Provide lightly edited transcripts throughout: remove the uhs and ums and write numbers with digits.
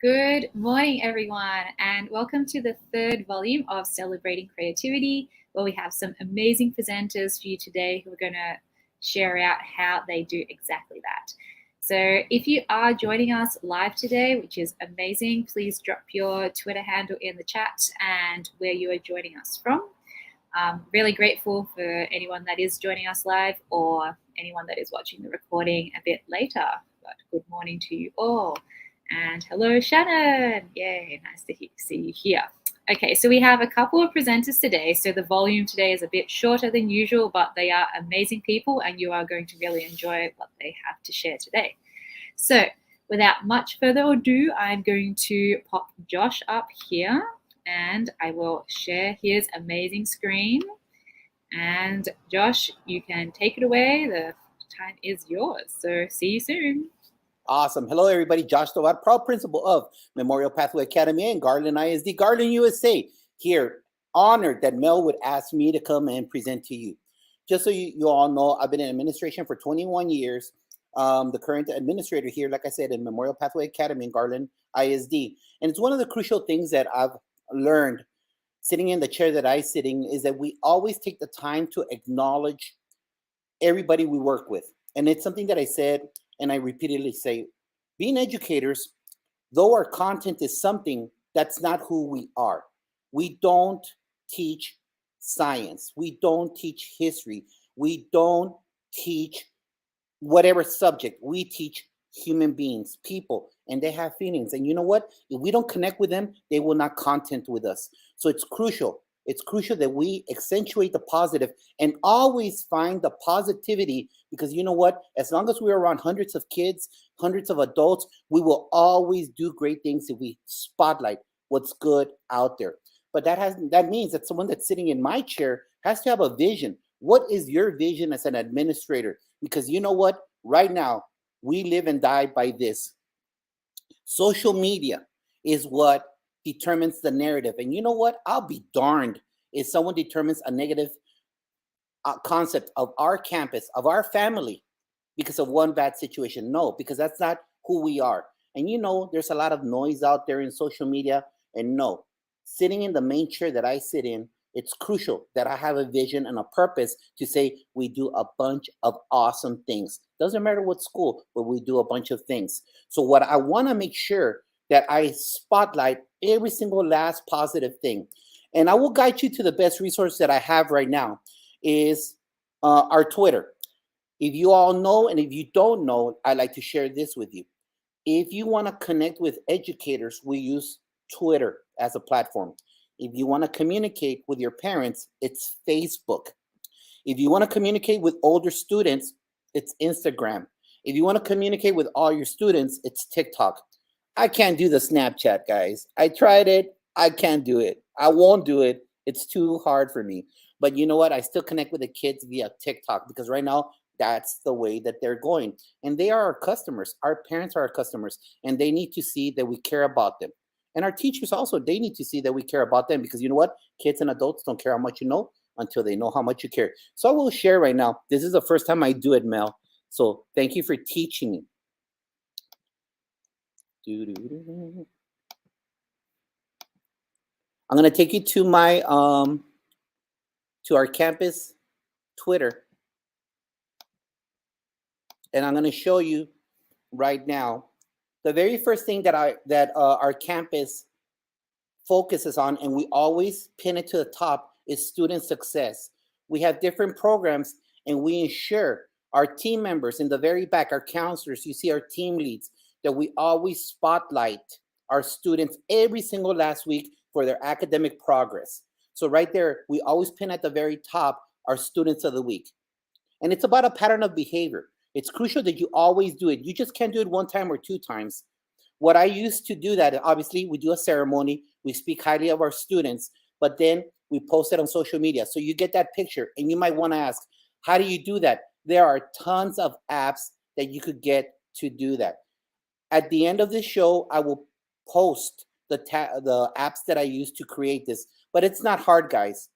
Good morning, everyone, and welcome to the third volume of Celebrating Creativity, where we have some amazing presenters for you today who are going to share out how they do exactly that. So if you are joining us live today, which is amazing, please drop your Twitter handle in the chat and where you are joining us from. Really grateful for anyone that is joining us live or anyone that is watching the recording a bit later. But good morning to you all. And hello, Shannon. Yay, nice to see you here. Okay, so we have a couple of presenters today. So the volume today is a bit shorter than usual, but they are amazing people and you are going to really enjoy what they have to share today. So without much further ado, I'm going to pop Josh up here and I will share his amazing screen. And Josh, you can take it away. The time is yours. So see you soon. Awesome. Hello, everybody. Josh Tovar, proud principal of Memorial Pathway Academy and Garland ISD, Garland, USA. Here, honored that Mel would ask me to come and present to you. Just so you all know, I've been in administration for 21 years. The current administrator here, like I said, in Memorial Pathway Academy and Garland ISD. And it's one of the crucial things that I've learned sitting in the chair that I sit in is that we always take the time to acknowledge everybody we work with. And it's something that I said, and I repeatedly say, being educators, though our content is something, that's not who we are. We don't teach science. We don't teach history. We don't teach whatever subject. We teach human beings, people, and they have feelings. And you know what? If we don't connect with them, they will not content with us. So it's crucial. It's crucial that we accentuate the positive and always find the positivity, because you know what? As long as we're around hundreds of kids, hundreds of adults, we will always do great things if we spotlight what's good out there. But that means that someone that's sitting in my chair has to have a vision. What is your vision as an administrator? Because you know what? Right now, we live and die by this. Social media is what determines the narrative. And you know what? I'll be darned if someone determines a negative concept of our campus, of our family, because of one bad situation. No, because that's not who we are. And you know, there's a lot of noise out there in social media. And no, sitting in the main chair that I sit in, it's crucial that I have a vision and a purpose to say we do a bunch of awesome things. Doesn't matter what school, but we do a bunch of things. So what I want to make sure that I spotlight every single last positive thing. And I will guide you to the best resource that I have right now is our Twitter. If you all know, and if you don't know, I like to share this with you. If you want to connect with educators, we use Twitter as a platform. If you want to communicate with your parents, it's Facebook. If you want to communicate with older students, it's Instagram. If you want to communicate with all your students, it's TikTok. I can't do the Snapchat, guys. I tried it. I can't do it. I won't do it. It's too hard for me. But you know what? I still connect with the kids via TikTok because right now, that's the way that they're going. And they are our customers. Our parents are our customers. And they need to see that we care about them. And our teachers also, they need to see that we care about them because you know what? Kids and adults don't care how much you know until they know how much you care. So I will share right now. This is the first time I do it, Mel. So thank you for teaching me. I'm going to take you to my to our campus Twitter. And I'm going to show you right now the very first thing that our campus focuses on, and we always pin it to the top, is student success. We have different programs, and we ensure our team members in the very back, our counselors, you see our team leads, that we always spotlight our students every single last week for their academic progress. So right there, we always pin at the very top our students of the week. And it's about a pattern of behavior. It's crucial that you always do it. You just can't do it one time or two times. What I used to do that, obviously, we do a ceremony, we speak highly of our students, but then we post it on social media. So you get that picture, and you might want to ask, how do you do that? There are tons of apps that you could get to do that. At the end of this show, I will post the apps that I use to create this, but it's not hard, guys.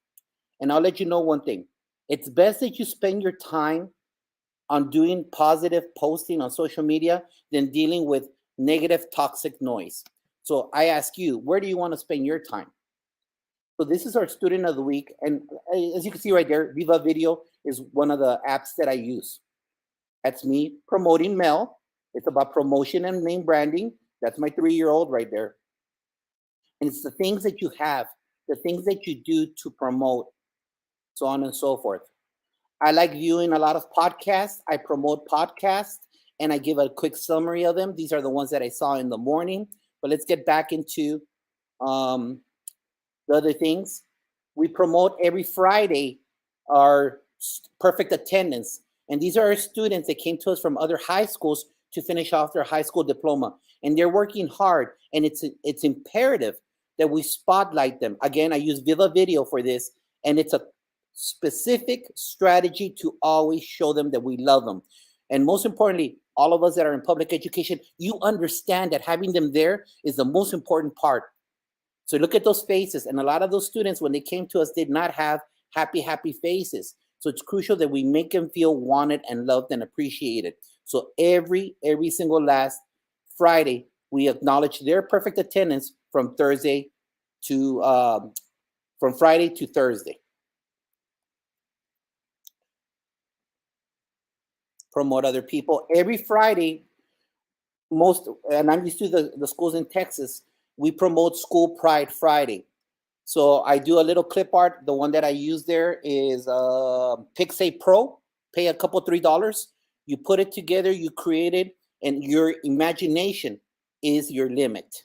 And I'll let you know one thing. It's best that you spend your time on doing positive posting on social media than dealing with negative, toxic noise. So I ask you, where do you want to spend your time? So this is our student of the week. And as you can see right there, Viva Video is one of the apps that I use. That's me promoting Mel. It's about promotion and name branding. That's my 3-year-old right there. And it's the things that you have, the things that you do to promote, so on and so forth. I like viewing a lot of podcasts. I promote podcasts and I give a quick summary of them. These are the ones that I saw in the morning. But let's get back into the other things. We promote every Friday our perfect attendance. And these are our students that came to us from other high schools to finish off their high school diploma. And they're working hard. And it's imperative that we spotlight them. Again, I use Viva Video for this. And it's a specific strategy to always show them that we love them. And most importantly, all of us that are in public education, you understand that having them there is the most important part. So look at those faces. And a lot of those students, when they came to us, did not have happy faces. So it's crucial that we make them feel wanted and loved and appreciated. So every single last Friday, we acknowledge their perfect attendance from Friday to Thursday. Promote other people. Every Friday, and I'm used to the schools in Texas, we promote School Pride Friday. So I do a little clip art. The one that I use there is Pixay Pro. Pay a couple, $3. You put it together, you create it, and your imagination is your limit.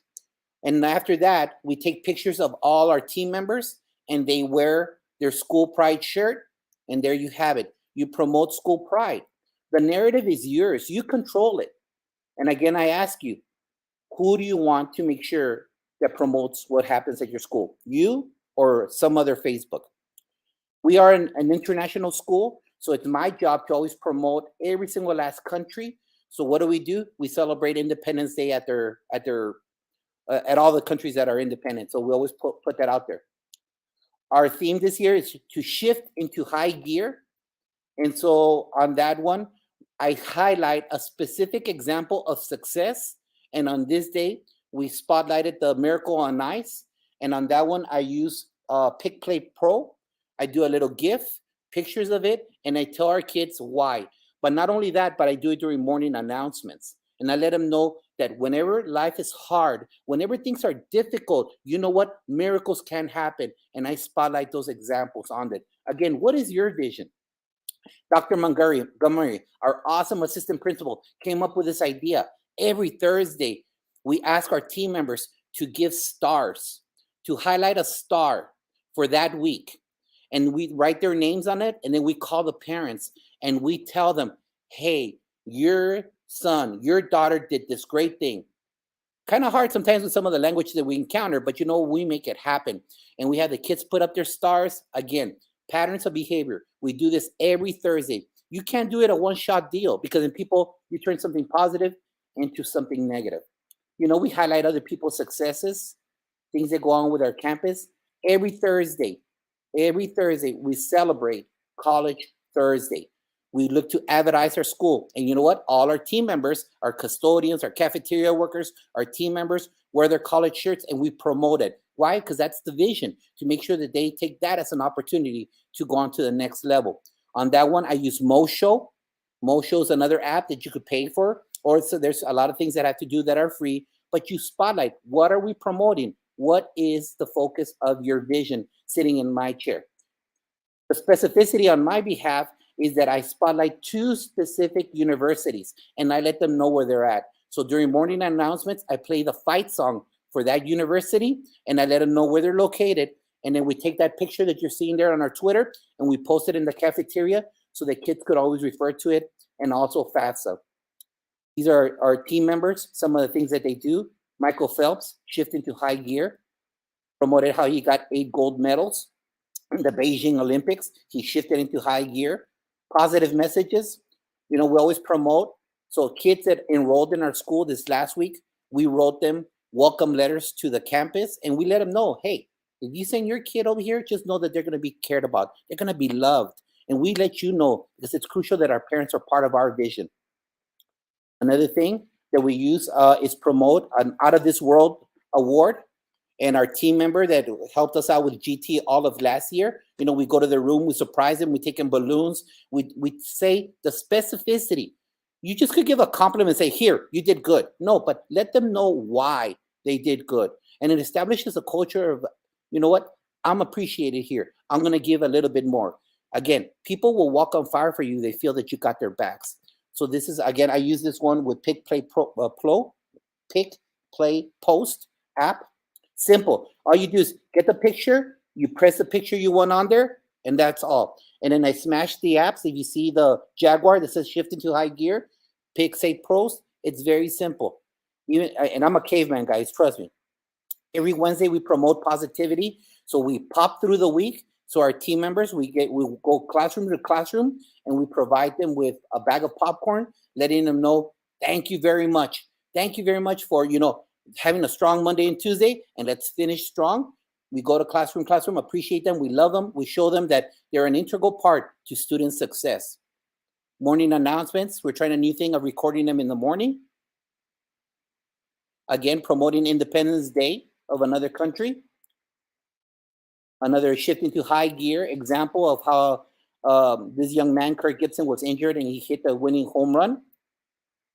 And after that, we take pictures of all our team members, and they wear their School Pride shirt, and there you have it. You promote School Pride. The narrative is yours. You control it. And again, I ask you, who do you want to make sure that promotes what happens at your school? You or some other Facebook? We are an international school, so it's my job to always promote every single last country. So what do? We celebrate Independence Day at all the countries that are independent. So we always put that out there. Our theme this year is to shift into high gear. And so on that one, I highlight a specific example of success. And on this day, we spotlighted the Miracle on Ice. And on that one, I use PicPlay Pro. I do a little GIF, pictures of it, and I tell our kids why. But not only that, but I do it during morning announcements. And I let them know that whenever life is hard, whenever things are difficult, you know what? Miracles can happen. And I spotlight those examples on it. Again, what is your vision? Dr. Montgomery, our awesome assistant principal, came up with this idea. Every Thursday, we ask our team members to give stars, to highlight a star for that week. And we write their names on it, and then we call the parents, and we tell them, hey, your son, your daughter did this great thing. Kind of hard sometimes with some of the language that we encounter, but we make it happen. And we have the kids put up their stars. Again, patterns of behavior. We do this every Thursday. You can't do it a one-shot deal because then you turn something positive into something negative. We highlight other people's successes, things that go on with our campus. Every Thursday, we celebrate College Thursday. We look to advertise our school. And you know what? All our team members, our custodians, our cafeteria workers, our team members wear their college shirts, and we promote it. Why? Because that's the vision, to make sure that they take that as an opportunity to go on to the next level. On that one, I use Moshow. Moshow is another app that you could pay for. Or so there's a lot of things that I have to do that are free, but you spotlight. What are we promoting? What is the focus of your vision sitting in my chair? The specificity on my behalf is that I spotlight 2 specific universities, and I let them know where they're at. So during morning announcements, I play the fight song for that university, and I let them know where they're located. And then we take that picture that you're seeing there on our Twitter, and we post it in the cafeteria so the kids could always refer to it and also FAFSA. These are our team members, some of the things that they do. Michael Phelps shifted into high gear, promoted how he got 8 gold medals in the Beijing Olympics. He shifted into high gear. Positive messages, we always promote. So kids that enrolled in our school this last week, we wrote them welcome letters to the campus, and we let them know, hey, if you send your kid over here, just know that they're going to be cared about. They're going to be loved. And we let you know because it's crucial that our parents are part of our vision. Another thing that we use is promote an Out of This World award. And our team member that helped us out with GT all of last year, we go to the room, we surprise them, we take them balloons, we say the specificity. You just could give a compliment and say, here, you did good. No, but let them know why they did good. And it establishes a culture of, you know what, I'm appreciated here. I'm going to give a little bit more. Again, people will walk on fire for you. They feel that you got their backs. So this is, again, I use this one with Pick, Play, Post app. Simple. All you do is get the picture, you press the picture you want on there, and that's all. And then I smash the apps. If you see the Jaguar that says shift into high gear, pick, say, post, it's very simple. And I'm a caveman, guys, trust me. Every Wednesday we promote positivity. So we pop through the week. So our team members, we go classroom to classroom, and we provide them with a bag of popcorn, letting them know, thank you very much. Thank you very much for, having a strong Monday and Tuesday, and let's finish strong. We go to classroom, appreciate them, we love them, we show them that they're an integral part to student success. Morning announcements, we're trying a new thing of recording them in the morning. Again, promoting Independence Day of another country. Another shift into high gear example of how this young man, Kirk Gibson, was injured and he hit the winning home run.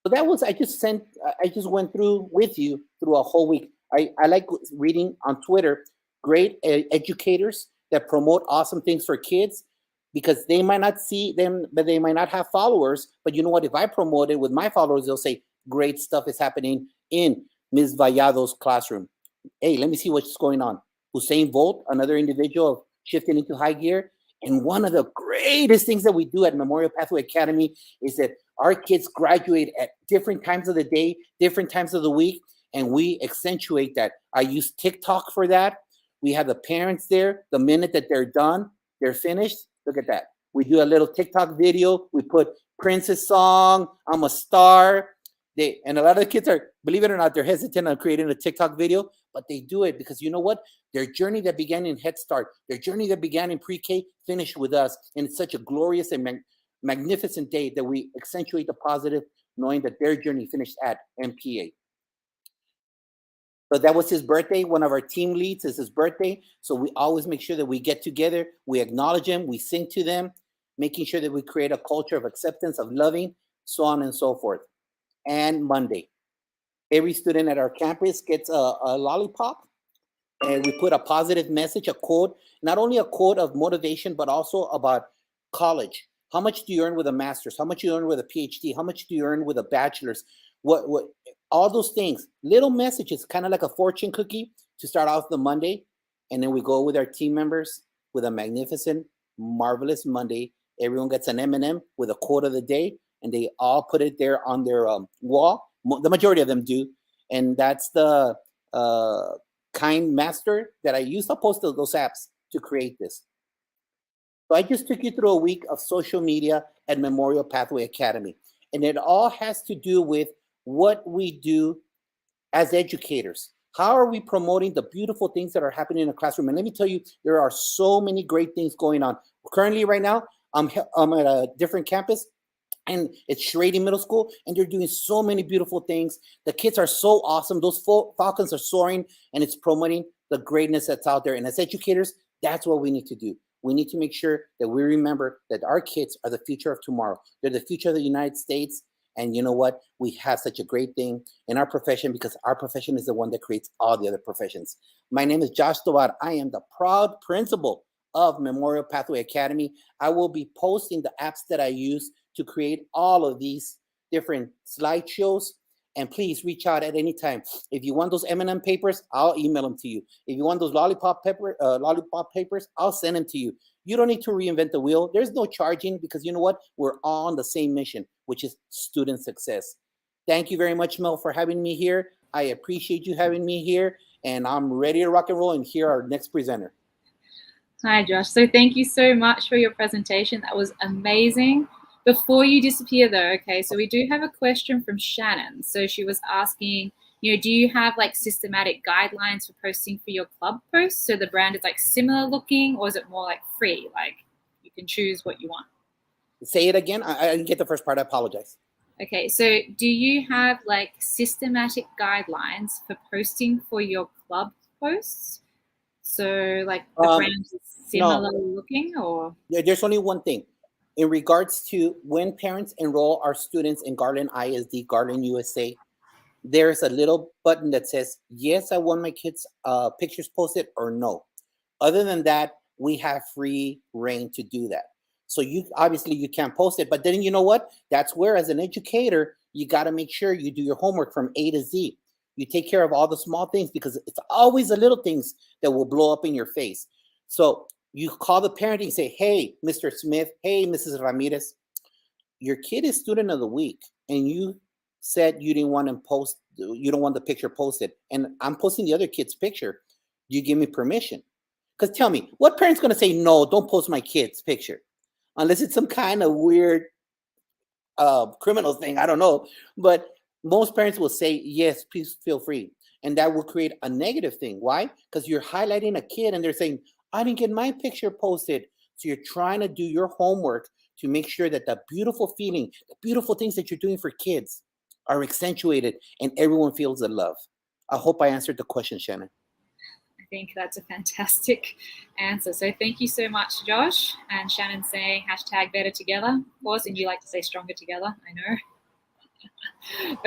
So that was, I just went through with you through a whole week. I like reading on Twitter, great educators that promote awesome things for kids because they might not see them, but they might not have followers. But you know what? If I promote it with my followers, they'll say, great stuff is happening in Ms. Vallado's classroom. Hey, let me see what's going on. Usain Bolt, another individual shifting into high gear. And one of the greatest things that we do at Memorial Pathway Academy is that our kids graduate at different times of the day, different times of the week, and we accentuate that. I use TikTok for that. We have the parents there. The minute that they're done, they're finished. Look at that. We do a little TikTok video. We put Prince's song, I'm a Star. And a lot of the kids are, believe it or not, they're hesitant on creating a TikTok video, but they do it because you know what? Their journey that began in Head Start, their journey that began in pre-K, finished with us. And it's such a glorious and magnificent day that we accentuate the positive, knowing that their journey finished at MPA. So that was his birthday. One of our team leads is his birthday. So we always make sure that we get together, we acknowledge them, we sing to them, making sure that we create a culture of acceptance, of loving, so on and so forth. And Monday, every student at our campus gets a lollipop, and we put a positive message, a quote, not only a quote of motivation, but also about college. How much do you earn with a master's? How much do you earn with a PhD? How much do you earn with a bachelor's? What all those things, little messages, kind of like a fortune cookie to start off the Monday. And then we go with our team members with a magnificent, marvelous Monday. Everyone gets an M&M with a quote of the day, and they all put it there on their wall. The majority of them do. And that's the kind master that I used. I'll post those apps to create this. So I just took you through a week of social media at Memorial Pathway Academy. And it all has to do with what we do as educators. How are we promoting the beautiful things that are happening in the classroom? And let me tell you, there are so many great things going on. Currently, right now, I'm at a different campus, and it's Schrader Middle School, and they're doing so many beautiful things. The kids are so awesome. Those falcons are soaring, and it's promoting the greatness that's out there. And as educators, that's what we need to do. We need to make sure that we remember that our kids are the future of tomorrow. They're the future of the United States. And you know what? We have such a great thing in our profession because our profession is the one that creates all the other professions. My name is Josh Tovar. I am the proud principal of Memorial Pathway Academy. I will be posting the apps that I use to create all of these different slideshows. And please reach out at any time. If you want those M&M papers, I'll email them to you. If you want those lollipop papers, I'll send them to you. You don't need to reinvent the wheel. There's no charging because you know what? We're all on the same mission, which is student success. Thank you very much, Mel, for having me here. I appreciate you having me here, and I'm ready to rock and roll and hear our next presenter. Hi, Josh. So thank you so much for your presentation. That was amazing. Before you disappear though, okay, so we do have a question from Shannon. So she was asking, do you have like systematic guidelines for posting for your club posts? So the brand is like similar looking, or is it more like free? Like you can choose what you want. Say it again. I didn't get the first part. I apologize. Okay, so do you have like systematic guidelines for posting for your club posts? So like the brand is similar looking, or? There's only one thing. In regards to when parents enroll our students in Garland ISD, Garland USA, there's a little button that says, yes, I want my kids' pictures posted, or no. Other than that, we have free reign to do that. So you obviously you can't post it, but then you know what? That's where, as an educator, you got to make sure you do your homework from A to Z. You take care of all the small things because it's always the little things that will blow up in your face. So you call the parent and say, hey, Mr. Smith, hey, Mrs. Ramirez, your kid is student of the week, and you said you didn't want him post, you don't want the picture posted, and I'm posting the other kid's picture. Do you give me permission? Because tell me, what parent's going to say, no, don't post my kid's picture? Unless it's some kind of weird criminal thing, I don't know. But most parents will say, yes, please feel free. And that will create a negative thing. Why? Because you're highlighting a kid and they're saying, I didn't get my picture posted. So you're trying to do your homework to make sure that the beautiful feeling, the beautiful things that you're doing for kids are accentuated and everyone feels the love. I hope I answered the question, Shannon. I think that's a fantastic answer. So thank you so much, Josh. And Shannon saying hashtag better together, of course, and you like to say stronger together, I know.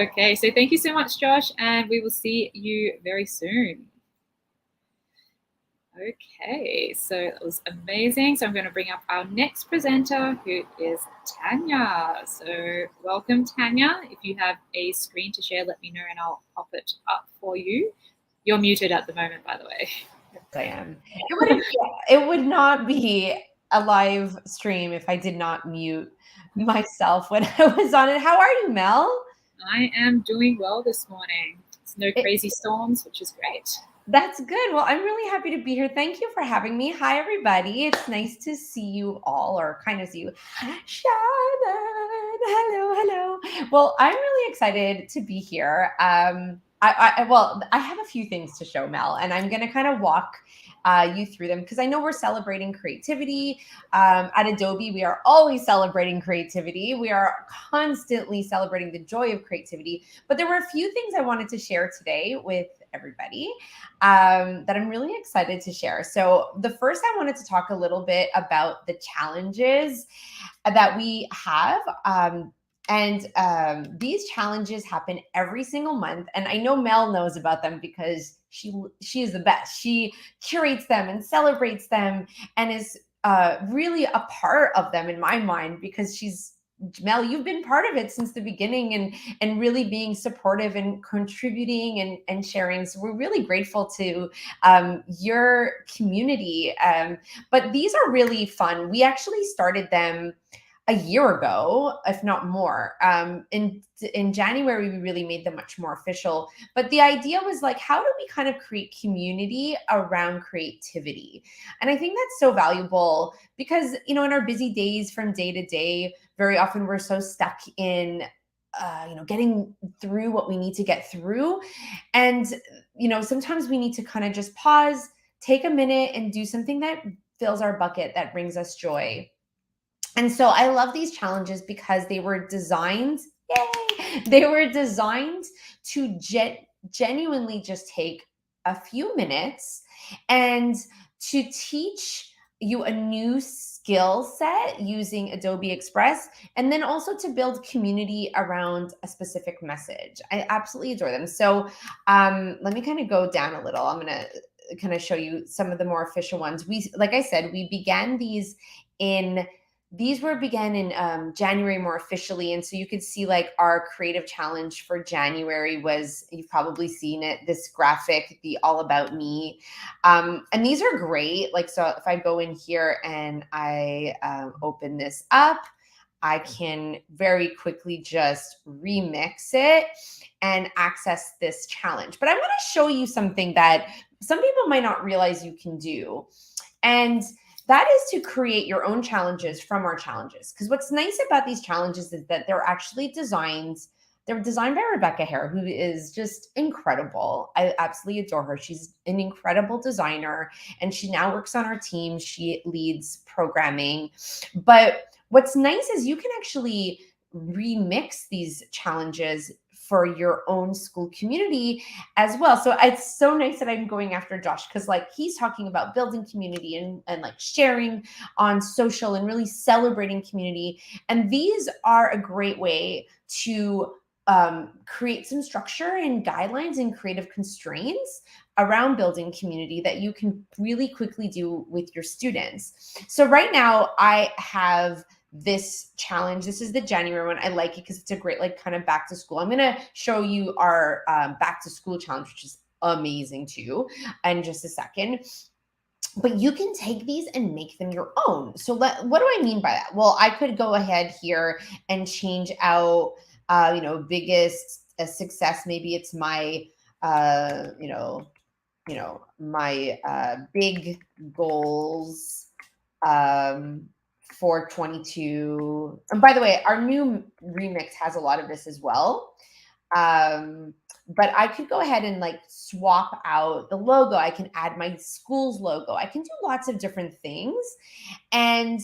Okay, so thank you so much, Josh, and we will see you very soon. Okay, so that was amazing. So I'm going to bring up our next presenter, who is Tanya. So welcome, Tanya. If you have a screen to share, let me know and I'll pop it up for you. You're muted at the moment, by the way. Yes, I am. It would not be a live stream if I did not mute myself when I was on it. How are you, Mel? I am doing well this morning. It's no crazy storms, which is great. That's good. Well, I'm really happy to be here. Thank you for having me. Hi, everybody. It's nice to see you all, or kind of see you. Shannon, hello. Well, I'm really excited to be here. I have a few things to show, Mel, and I'm going to kind of walk you through them because I know we're celebrating creativity. At Adobe, we are always celebrating creativity. We are constantly celebrating the joy of creativity. But there were a few things I wanted to share today with everybody that I'm really excited to share. So the first, I wanted to talk a little bit about the challenges that we have. These challenges happen every single month. And I know Mel knows about them because she is the best. She curates them and celebrates them and is really a part of them in my mind because Mel, you've been part of it since the beginning and really being supportive and contributing and sharing. So we're really grateful to your community. But these are really fun. We actually started them a year ago, if not more. In January, we really made them much more official. But the idea was like, how do we kind of create community around creativity? And I think that's so valuable because, in our busy days from day to day, very often we're so stuck in getting through what we need to get through. And, sometimes we need to kind of just pause, take a minute and do something that fills our bucket, that brings us joy. And so I love these challenges because they were designed, they were designed to genuinely just take a few minutes and to teach you a new skill set using Adobe Express, and then also to build community around a specific message. I absolutely adore them. So let me kind of go down a little. I'm going to kind of show you some of the more official ones. Like I said, we began these in these were began in January more officially. And so you could see like our creative challenge for January was, you've probably seen it, this graphic, the All About Me. And these are great. Like, so if I go in here and I open this up, I can very quickly just remix it and access this challenge. But I want to show you something that some people might not realize you can do. And that is to create your own challenges from our challenges. Because what's nice about these challenges is that they're actually they're designed by Rebecca Hare, who is just incredible. I absolutely adore her. She's an incredible designer, and she now works on our team. She leads programming. But what's nice is you can actually remix these challenges for your own school community as well. So it's so nice that I'm going after Josh, because like he's talking about building community and like sharing on social and really celebrating community. And these are a great way to create some structure and guidelines and creative constraints around building community that you can really quickly do with your students. So right now I have this challenge. This is the January one. I like it because it's a great like kind of back to school. I'm going to show you our back to school challenge, which is amazing too, in just a second. But you can take these and make them your own. So what do I mean by that? Well, I could go ahead here and change out, biggest success. Maybe it's my, my big goals for 22. And by the way, our new remix has a lot of this as well. But I could go ahead and like swap out the logo. I can add my school's logo. I can do lots of different things. And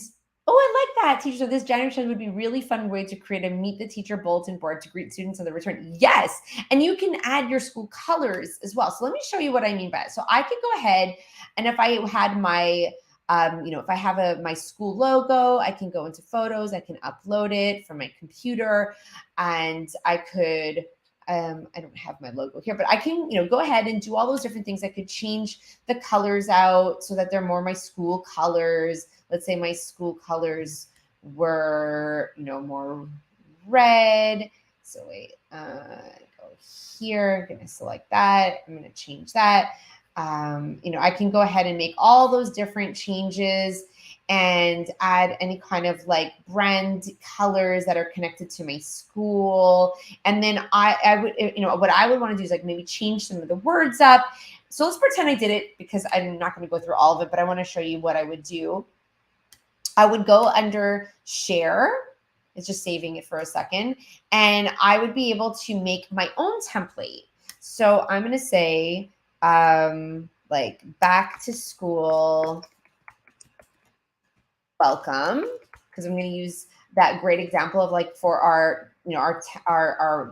I like that, teacher. So this January challenge would be a really fun way to create a meet the teacher bulletin board to greet students on the return. Yes. And you can add your school colors as well. So let me show you what I mean by it. So I could go ahead, and if I had my if I have my school logo, I can go into photos, I can upload it from my computer, and I could, I don't have my logo here, but I can, go ahead and do all those different things. I could change the colors out so that they're more my school colors. Let's say my school colors were, more red. So wait, go here, I'm going to select that. I'm going to change that. I can go ahead and make all those different changes and add any kind of like brand colors that are connected to my school. And then I would, what I would want to do is like maybe change some of the words up. So let's pretend I did it, because I'm not going to go through all of it, but I want to show you what I would do. I would go under share. It's just saving it for a second. And I would be able to make my own template. So I'm going to say, like back to school welcome, because I'm going to use that great example of like for our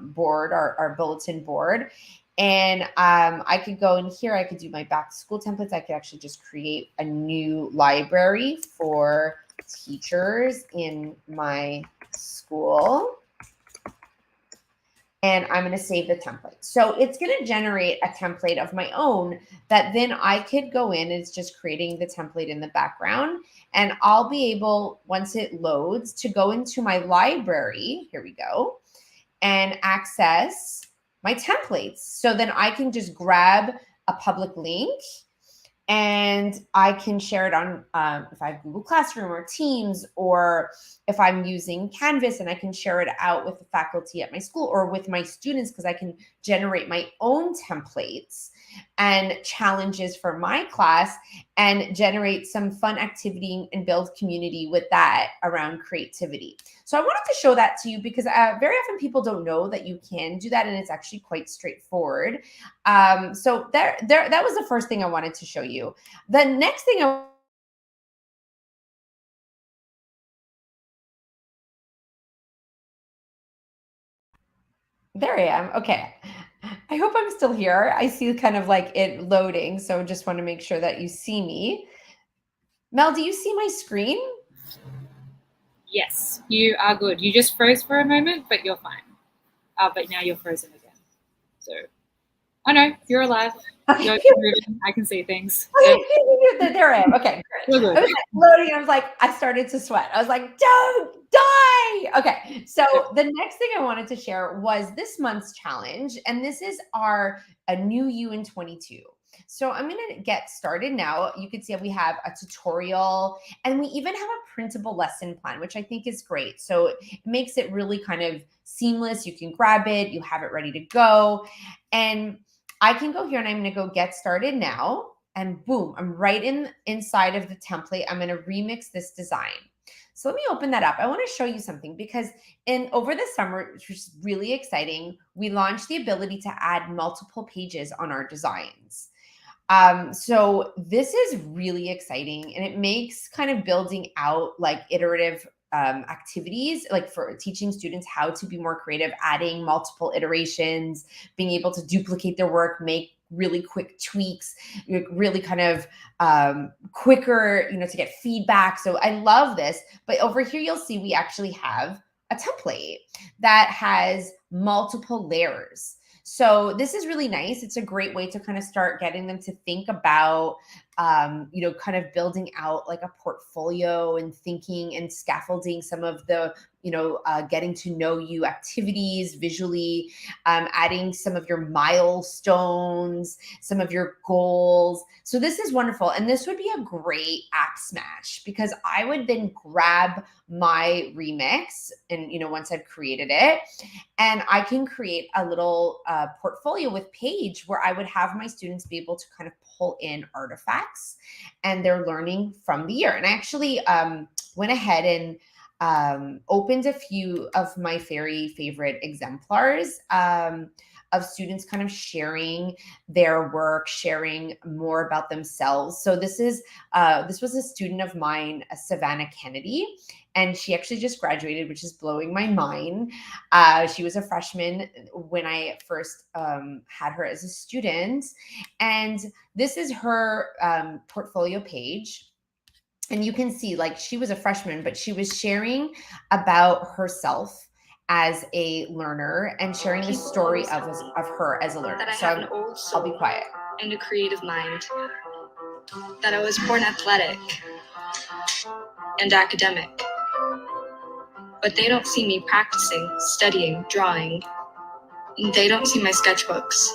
board, our bulletin board. And I could go in here, I could do my back to school templates. I could actually just create a new library for teachers in my school. And I'm going to save the template. So it's going to generate a template of my own that then I could go in, and it's just creating the template in the background. And I'll be able, once it loads, to go into my library, here we go, and access my templates. So then I can just grab a public link, and I can share it on, if I have Google Classroom or Teams, or if I'm using Canvas, and I can share it out with the faculty at my school or with my students, because I can generate my own templates and challenges for my class and generate some fun activity and build community with that around creativity. So I wanted to show that to you because very often people don't know that you can do that, and it's actually quite straightforward. So that was the first thing I wanted to show you. The next thing there I am. Okay. I hope I'm still here. I see kind of like it loading. So just want to make sure that you see me. Mel, do you see my screen? Yes, you are good. You just froze for a moment, but you're fine. But now you're frozen again. So Oh no, you're alive. Okay. You're moving. I can see things. Okay, Yep. there I am. Okay, We're great. good. I was like loading. I was like, I started to sweat. I was like, don't die. Okay, so the next thing I wanted to share was this month's challenge, and this is a new you in 22. So I'm going to get started now. You can see we have a tutorial, and we even have a printable lesson plan, which I think is great. So it makes it really kind of seamless. You can grab it, you have it ready to go, and I can go here and I'm going to go get started now. And boom, I'm right inside of the template. I'm going to remix this design. So let me open that up. I want to show you something because over the summer, which was really exciting, we launched the ability to add multiple pages on our designs. So this is really exciting, and it makes kind of building out like iterative activities, like for teaching students how to be more creative, adding multiple iterations, being able to duplicate their work, make really quick tweaks, really kind of quicker, to get feedback. So I love this. But over here, you'll see we actually have a template that has multiple layers. So this is really nice. It's a great way to kind of start getting them to think about, kind of building out like a portfolio and thinking and scaffolding some of the, getting to know you activities visually, adding some of your milestones, some of your goals. So this is wonderful. And this would be a great app smash because I would then grab my remix and, once I've created it, and I can create a little portfolio with Page where I would have my students be able to kind of pull in artifacts and they're learning from the year. And I actually went ahead and opened a few of my very favorite exemplars of students kind of sharing their work, sharing more about themselves. So this was a student of mine, Savannah Kennedy, and she actually just graduated, which is blowing my mind. She was a freshman when I first had her as a student, and this is her portfolio page. And you can see like she was a freshman, but she was sharing about herself as a learner and sharing the story of her as a learner. That I So have an old soul I'll be quiet. and a creative mind. That I was born athletic and academic. But they don't see me practicing, studying, drawing. They don't see my sketchbooks.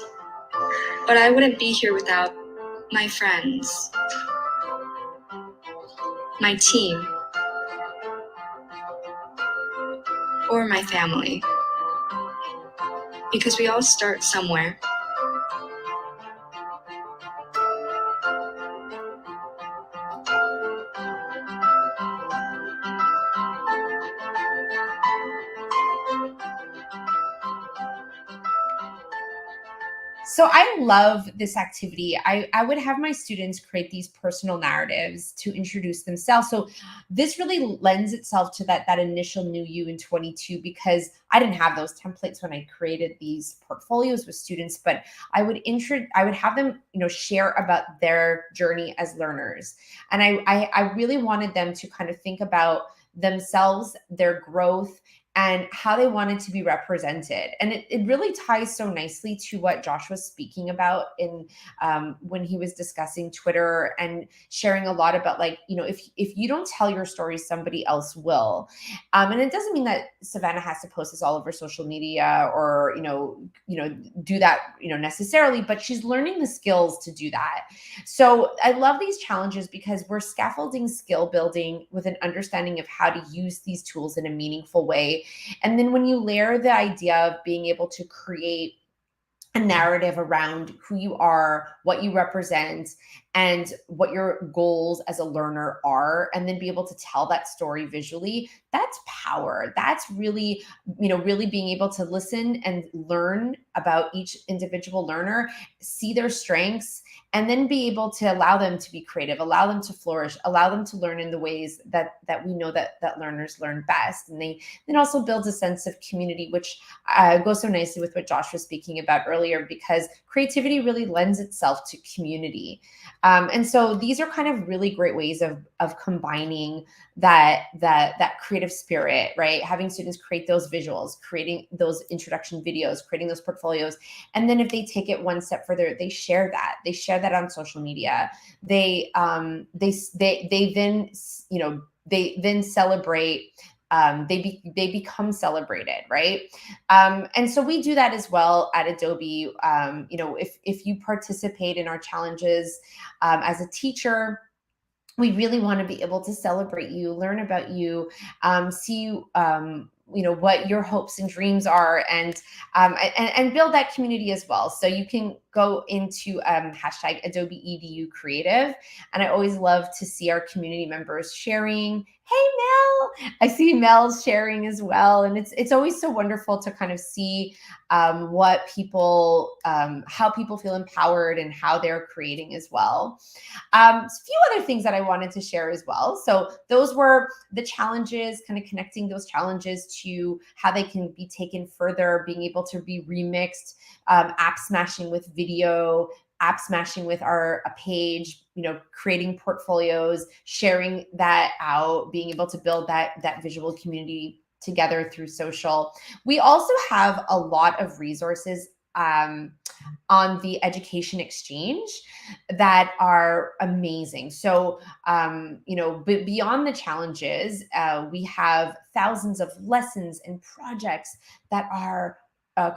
But I wouldn't be here without my friends, my team, or my family. Because we all start somewhere. So I love this activity. I would have my students create these personal narratives to introduce themselves. So this really lends itself to that initial new you in 22, because I didn't have those templates when I created these portfolios with students, but I would have them, share about their journey as learners. And I really wanted them to kind of think about themselves, their growth, and how they wanted to be represented. And it really ties so nicely to what Josh was speaking about in when he was discussing Twitter and sharing a lot about if you don't tell your story, somebody else will. And it doesn't mean that Savannah has to post this all over social media or, do that, necessarily, but she's learning the skills to do that. So I love these challenges because we're scaffolding skill building with an understanding of how to use these tools in a meaningful way. And then when you layer the idea of being able to create a narrative around who you are, what you represent, and what your goals as a learner are, and then be able to tell that story visually, that's power. That's really, really being able to listen and learn about each individual learner, see their strengths, and then be able to allow them to be creative, allow them to flourish, allow them to learn in the ways that we know that learners learn best. And they then also builds a sense of community, which goes so nicely with what Josh was speaking about earlier, because creativity really lends itself to community. And so these are kind of really great ways of combining that creative creative spirit, right? Having students create those visuals, creating those introduction videos, creating those portfolios. And then if they take it one step further, they share that. They share that on social media. They then, you know, they then celebrate. They become celebrated, right? And so we do that as well at Adobe. You know, if you participate in our challenges as a teacher, we really want to be able to celebrate you, learn about you, see you know, what your hopes and dreams are, and build that community as well. So you can go into hashtag Adobe EDU Creative, and I always love to see our community members sharing. Hey Mel, I see Mel's sharing as well, and it's always so wonderful to kind of see what people, how people feel empowered and how they're creating as well. A few other things that I wanted to share as well. So those were the challenges, kind of connecting those challenges to how they can be taken further, being able to be remixed, app smashing with video, app smashing with our page, you know, creating portfolios, sharing that out, being able to build that visual community together through social. We also have a lot of resources on the Education Exchange that are amazing. So, you know, but beyond the challenges, we have thousands of lessons and projects that are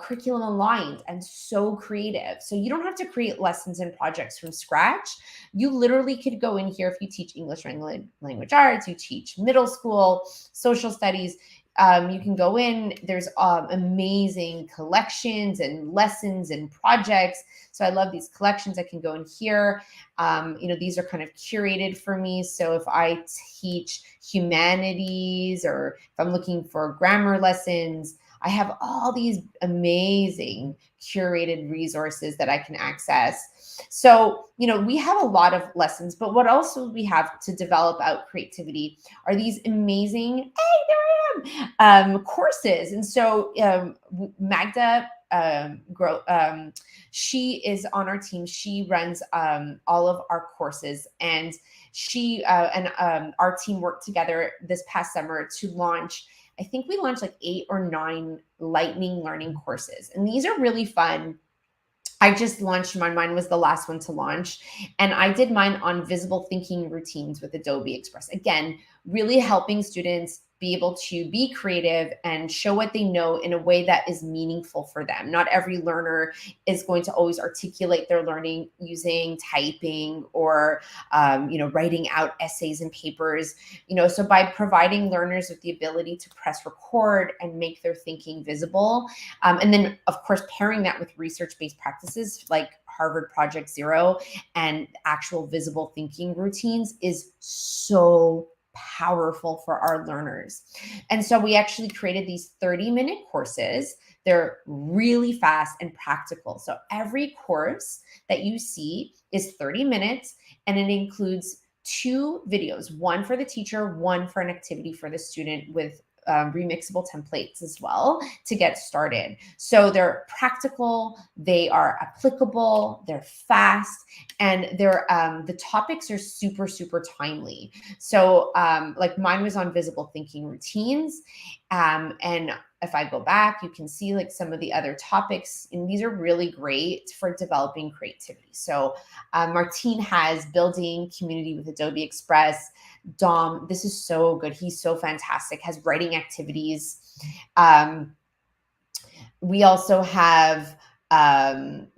curriculum aligned and so creative. So you don't have to create lessons and projects from scratch. You literally could go in here if you teach English language arts, you teach middle school, social studies. You can go in, there's amazing collections and lessons and projects. So I love these collections. I can go in here. You know, these are kind of curated for me. So if I teach humanities or if I'm looking for grammar lessons, I have all these amazing curated resources that I can access. So, you know, we have a lot of lessons, but what else we have to develop out creativity are these amazing, hey, there I am, courses. And so Magda, she is on our team. She runs all of our courses, and she and our team worked together this past summer to launch, I think we launched like 8 or 9 lightning learning courses. And these are really fun. I just launched mine. Mine was the last one to launch. And I did mine on visible thinking routines with Adobe Express. Again, really helping students be able to be creative and show what they know in a way that is meaningful for them. Not every learner is going to always articulate their learning using typing or, you know, writing out essays and papers, you know, so by providing learners with the ability to press record and make their thinking visible. And then of course, pairing that with research-based practices like Harvard Project Zero and actual visible thinking routines is so powerful for our learners. And so we actually created these 30-minute courses. They're really fast and practical. So every course that you see is 30 minutes, and it includes 2 videos, one for the teacher, one for an activity for the student with remixable templates as well to get started. So they're practical, they are applicable, they're fast, and they're the topics are super, super timely. So like mine was on visible thinking routines. And if I go back, you can see like some of the other topics, and these are really great for developing creativity. So Martine has building community with Adobe Express. Dom, this is so good. He's so fantastic, has writing activities. We also have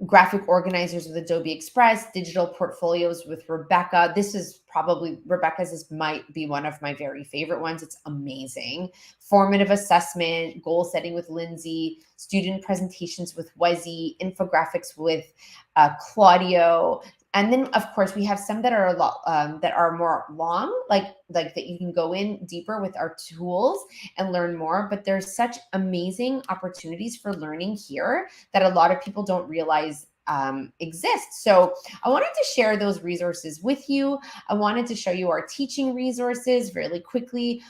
graphic organizers with Adobe Express, digital portfolios with Rebecca. This is probably, Rebecca's might be one of my very favorite ones. It's amazing. Formative assessment, goal setting with Lindsay, student presentations with Wezzy, infographics with Claudio. And then, of course, we have some that are a lot that are more long, like that you can go in deeper with our tools and learn more. But there's such amazing opportunities for learning here that a lot of people don't realize exist. So I wanted to share those resources with you. I wanted to show you our teaching resources really quickly.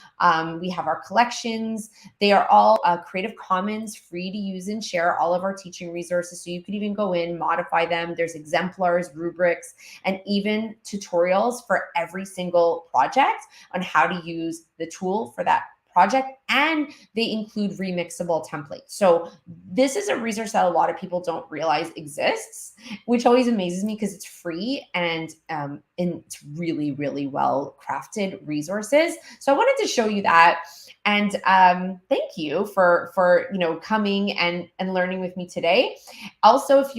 We have our collections. They are all Creative Commons, free to use and share, all of our teaching resources. So you could even go in, modify them. There's exemplars, rubrics, and even tutorials for every single project on how to use the tool for that project, and they include remixable templates. So this is a resource that a lot of people don't realize exists, which always amazes me because it's free and it's really, really well crafted resources. So I wanted to show you that. And thank you for coming and learning with me today. Also, if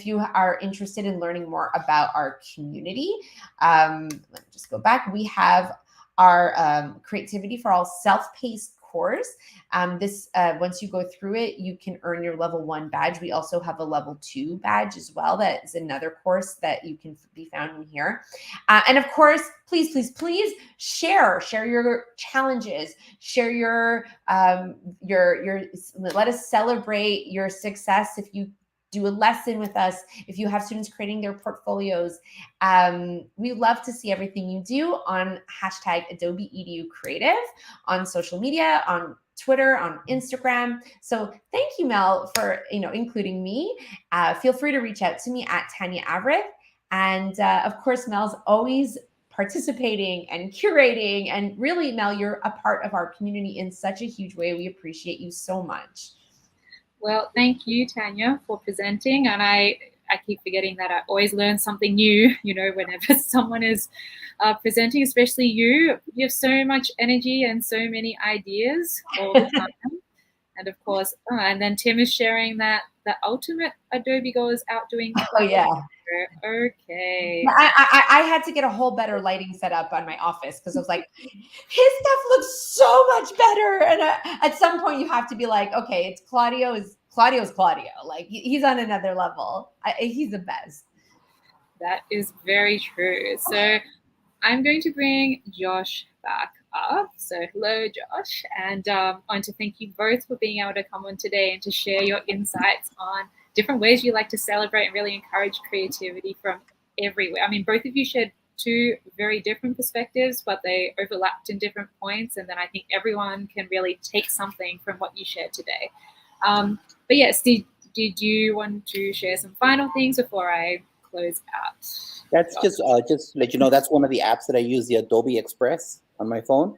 you are interested in learning more about our community, let me just go back. We have our Creativity for All self-paced course. Once you go through it, you can earn your level 1 badge. We also have a level 2 badge as well. That is another course that you can be found in here. And of course, please share your challenges, share your let us celebrate your success. If you do a lesson with us, if you have students creating their portfolios, we love to see everything you do on #AdobeEduCreative on social media, on Twitter, on Instagram. So thank you, Mel, for including me. Feel free to reach out to me at Tanya Avrith. And of course, Mel's always participating and curating. And really, Mel, you're a part of our community in such a huge way. We appreciate you so much. Well, thank you, Tanya, for presenting. And I keep forgetting that I always learn something new, whenever someone is presenting, especially you. You have so much energy and so many ideas all the time. And of course, and then Tim is sharing that the ultimate Adobe goes out doing. Oh, yeah. Okay. I had to get a whole better lighting set up on my office because I was like, his stuff looks so much better. And at some point you have to be like, okay, it's Claudio's Claudio. Like he's on another level. He's the best. That is very true. So I'm going to bring Josh back up. So hello, Josh. And I want to thank you both for being able to come on today and to share your insights on different ways you like to celebrate and really encourage creativity from everywhere. I mean, both of you shared two very different perspectives, but they overlapped in different points. And then I think everyone can really take something from what you shared today. But yes, did you want to share some final things before I close out? That's just let you know, that's one of the apps that I use, the Adobe Express on my phone.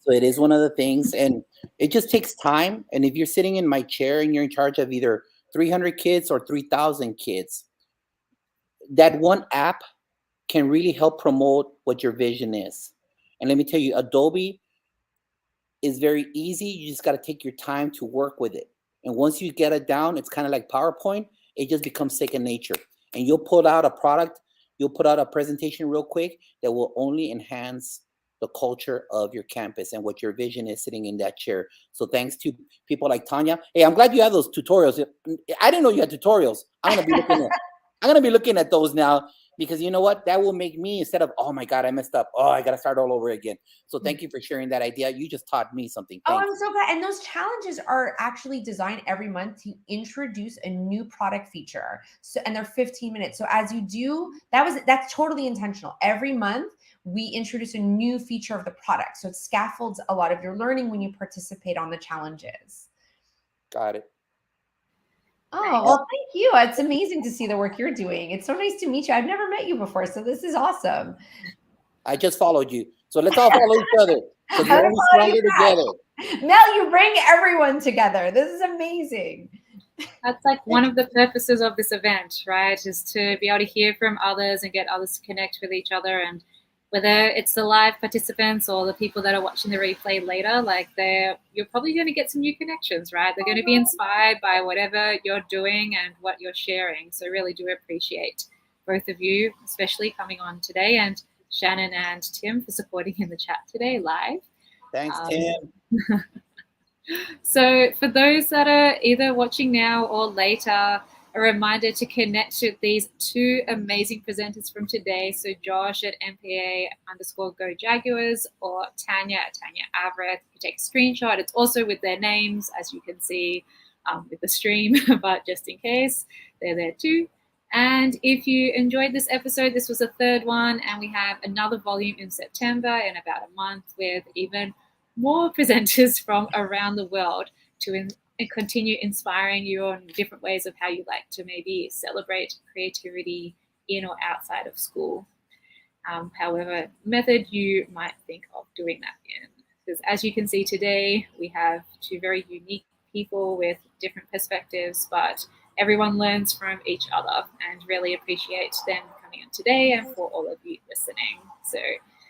So it is one of the things, and it just takes time. And if you're sitting in my chair and you're in charge of either 300 kids or 3,000 kids, that one app can really help promote what your vision is. And let me tell you, Adobe is very easy. You just got to take your time to work with it. And once you get it down, it's kind of like PowerPoint. It just becomes second nature. And you'll put out a product, you'll put out a presentation real quick that will only enhance the culture of your campus and what your vision is sitting in that chair. So thanks to people like Tanya. Hey, I'm glad you have those tutorials. I didn't know you had tutorials. I'm gonna be looking at those now, because you know what? That will make me, instead of, oh my God, I messed up. Oh, I got to start all over again. So thank you for sharing that idea. You just taught me something. Thank you. I'm so glad. And those challenges are actually designed every month to introduce a new product feature. So, and they're 15 minutes. So as you do, that's totally intentional. Every month we introduce a new feature of the product. So it scaffolds a lot of your learning when you participate on the challenges. Got it. Oh, well, thank you. It's amazing to see the work you're doing. It's so nice to meet you. I've never met you before, so this is awesome. I just followed you. So let's all follow each other, because we're only stronger together. Mel, you bring everyone together. This is amazing. That's like one of the purposes of this event, right? Is to be able to hear from others and get others to connect with each other. And whether it's the live participants or the people that are watching the replay later, like you're probably going to get some new connections, right? They're going to be inspired by whatever you're doing and what you're sharing. So really do appreciate both of you, especially coming on today, and Shannon and Tim for supporting in the chat today live. Thanks, Tim. So for those that are either watching now or later, a reminder to connect with these two amazing presenters from today. So Josh at MPA_Go Jaguars, or Tanya at Tanya Avrith. You take a screenshot. It's also with their names, as you can see with the stream, but just in case, they're there too. And if you enjoyed this episode, this was the third one, and we have another volume in September in about a month with even more presenters from around the world to continue inspiring you on different ways of how you like to maybe celebrate creativity in or outside of school. However method you might think of doing that in. Because as you can see today, we have two very unique people with different perspectives, but everyone learns from each other, and really appreciate them coming on today and for all of you listening. So,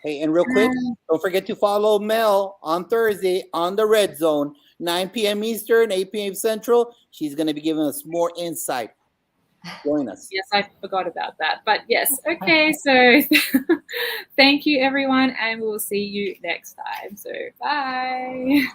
hey, and real quick, don't forget to follow Mel on Thursday on the Red Zone, 9 p.m. Eastern, 8 p.m. Central. She's going to be giving us more insight. Join us. Yes, I forgot about that. But yes, okay. So thank you, everyone, and we'll see you next time. So bye.